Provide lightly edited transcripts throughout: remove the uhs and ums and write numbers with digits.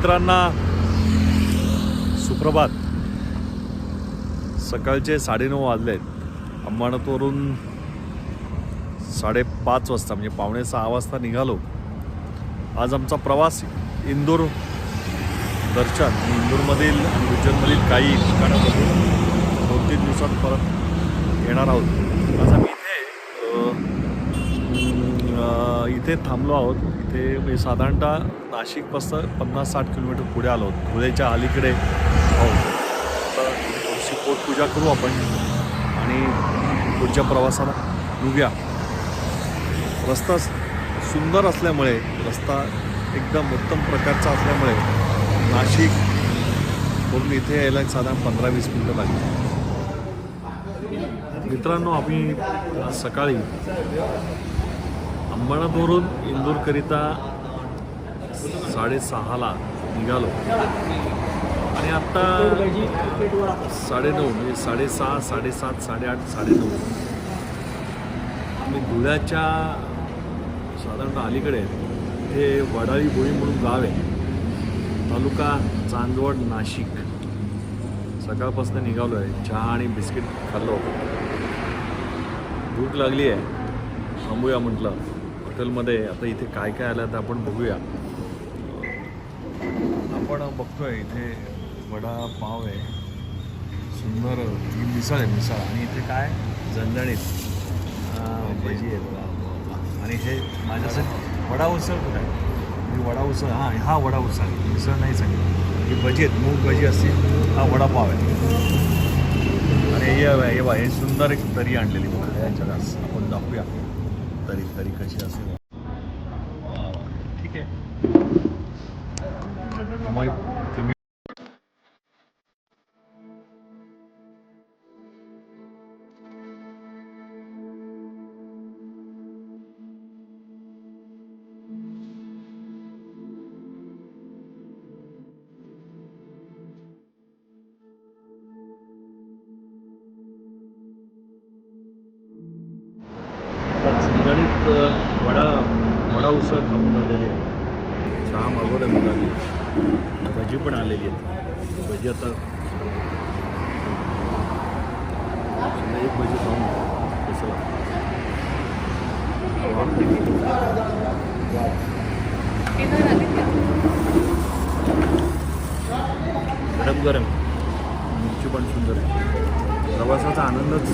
मित्रांना सुप्रभात. सकाळचे 9:30 वाजले आहेत. अंबरनाथवरून 5:30 वाजता म्हणजे 5:45 वाजता निघालो. आज आमचा प्रवास इंदूर दर्शन आणि इंदूरमधील आणि उज्जैनमधील काही ठिकाणं बघून 2-3 दिवसात परत येणार आहोत. आज आम्ही इथे थांबलो आहोत. इथे साधारणतः नाशिकपासून 50-60 किलोमीटर पुढे आलो आहोत. धुळेच्या अलीकडे आहोत. तर थोडीशी पोटपूजा करू आपण आणि पुढच्या प्रवासाला निघूया. रस्ता सुंदर असल्यामुळे, रस्ता एकदम उत्तम प्रकारचा असल्यामुळे नाशिक वरून इथे यायला साधारण 15-20 मिनटं लागली. मित्रांनो, आम्ही आज सकाळी अंबरनाथवरून इंदूरकरिता 6:30ला निघालो आणि आत्ता 9:30 म्हणजे 6:30, 7:30, 8:30, 9:30 मी धुळ्याच्या साधारणतः अलीकडे हे वडाळी भोई म्हणून गाव आहे. तालुका चांदवड, नाशिक. सकाळपासून निघालो आहे. चहा आणि बिस्किट खाल्लो. भूक लागली आहे. थांबूया म्हटलं हॉटेलमध्ये. आता इथे काय काय आलं तर आपण बघूया. आपण बघतोय इथे वडापाव आहे, सुंदर मिसळ आहे, मिसळ. आणि इथे काय झणझणीत भजी आहे बघा. आणि हे माझ्यासाठी वडा उसळ कुठं आहे? ही वडा उसळ. हा वडा उसळ आहे, मिसळ नाही सांगितलं. ही भजी आहेत, मूग भजी असतील. हा वडापाव आहे. आणि हे सुंदर एक तरी आणलेली बघा याच्या घास. आपण दाखवूया तरी कशी असेल. ठीक आहे. मग तुम्ही झणझणीत वडा उसळ खाऊन झालेली आहे. चहा मागवलं मुलांनी. भजी पण आलेली आहेत. भजी आता एक भजी खाऊन कसं गरम गरम. मिरची पण सुंदर आहे. प्रवासाचा आनंदच.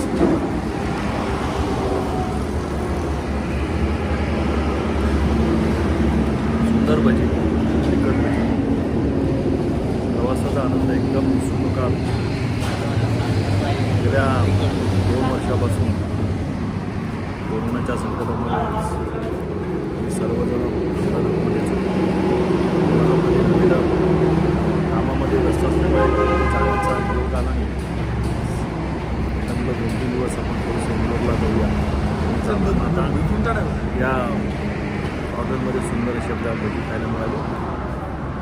सुंदर भजी, तिखट भजी. प्रवासाचा आनंद एकदम सुखकार. गेल्या 2 वर्षापासून कोरोनाच्या संकटामुळे सर्वजण कामामध्ये व्यस्त असल्यामुळे जाण्याचा योग आला नाही. त्यामुळे 2-3 दिवस आपण थोडंसं इंदूरला जाऊया. या हॉटेलमध्ये सुंदर अशी आपल्याला भजी खायला मिळाली.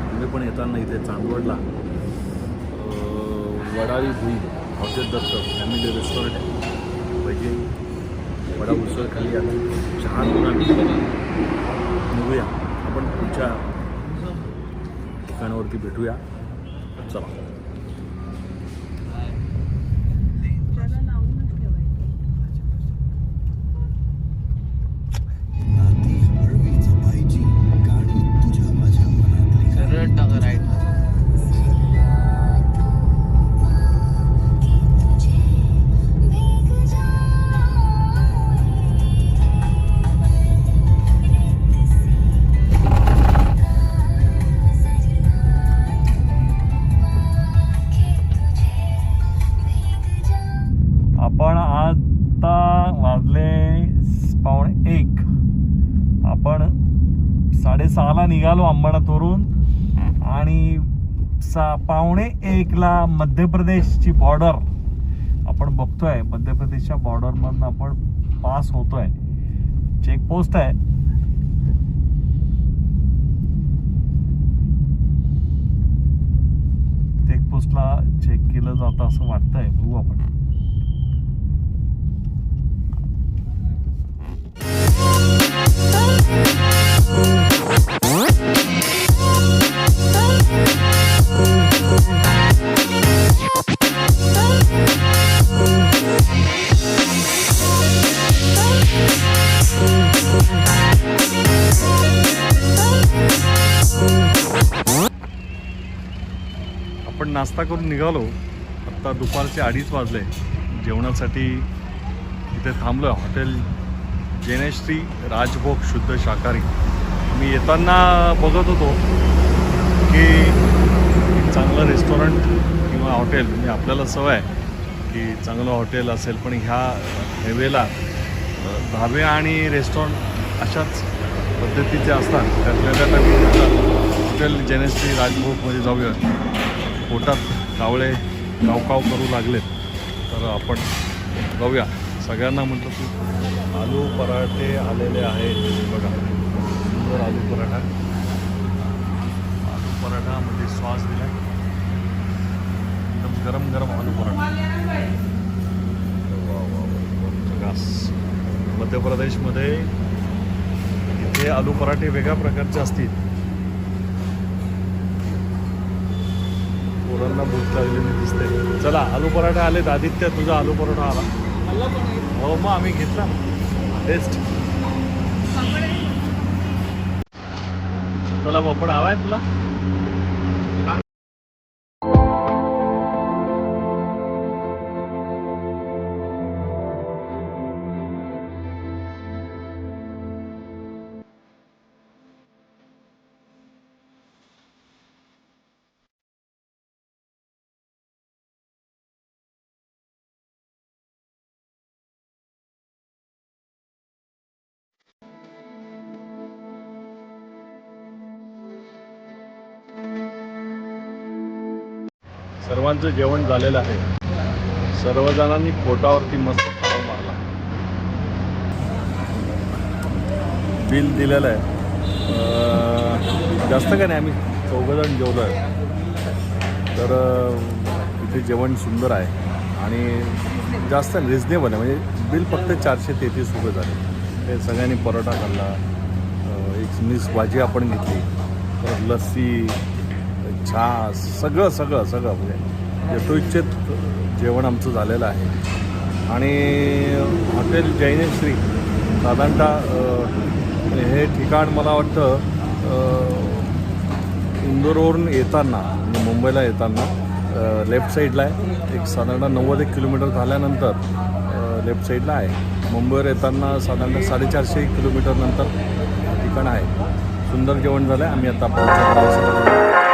तुम्ही पण येताना इथे चांदवडला वडाळी भुई हॉटेल दत्त फॅमिली रेस्टॉरंट आहे. भजी वडा उसळ खाली आला. चहा घेऊन आम्ही निघूया. आपण पुढच्या ठिकाणावरती भेटूया. चला. आपण आता वाजले 1:15. आपण 6:30ला निघालो अंबरनाथवरून आणि 1:15ला मध्य प्रदेशची बॉर्डर आपण बघतोय. मध्य प्रदेशच्या बॉर्डरमधून आपण पास होतोय. चेकपोस्ट आहे. चेकपोस्टला चेक केलं जातं असं वाटतंय. बघू आपण. We'll be right back. आपण नाश्ता करून निघालो. आत्ता दुपारचे 2:30 वाजले. जेवणासाठी इथे थांबलो आहे हॉटेल जैनेश्री राजभोग शुद्ध शाकाहारी. मी येताना बघत होतो की चांगलं रेस्टॉरंट किंवा हॉटेल, म्हणजे आपल्याला सवय आहे की चांगलं हॉटेल असेल, पण ह्या हायवेला धाबे आणि रेस्टॉरंट अशाच पद्धतीचे असतात. त्यातल्या त्यात आम्ही हॉटेल जैनेश्री राजभोगमध्ये जाऊया. पोटात कावळे कावकाव करू लागलेत, तर आपण जाऊया. सगळ्यांना म्हटलं की आलू पराठे आलेले आहेत. बघा, सुंदर आलू पराठा. आलू पराठा म्हणजे श्वास दिला, एकदम गरम गरम आलू पराठा. मध्य प्रदेशमध्ये इथे आलू पराठे वेगळ्या प्रकारचे असतील. पोरांना भूक लागलेली दिसते. चला, आलू पराठा आलेत. आदित्य, तुझा आलू पराठा आला? हो, मग आम्ही घेतला टेस्ट. तुला पापड हवा आहे तुला? सर्वांचं जेवण झालेलं आहे. सर्वजणांनी पोटावरती मस्त ताव मारला. बिल दिलेलं आहे. जास्त काय नाही, आम्ही 4 जण जेवलो आहे. तर इथे जेवण सुंदर आहे आणि जास्त रिजनेबल आहे. म्हणजे बिल फक्त 433 रुपये झाले. ते सगळ्यांनी परोठा खाल्ला, एक मिक्स भाजी आपण घेतली, परत लस्सी, छास, सगळं म्हणजे यथोचित जेवण आमचं झालेलं आहे. आणि हॉटेल जैनेश्री साधारणतः हे ठिकाण मला वाटतं इंदोरवरून येताना, म्हणजे मुंबईला येताना लेफ्ट साईडला आहे. एक साधारण 90 किलोमीटर झाल्यानंतर लेफ्ट साईडला आहे. मुंबईवर येताना साधारण 450 किलोमीटर नंतर ठिकाण आहे. सुंदर जेवण झालं आहे. आम्ही आता पोहोचलो.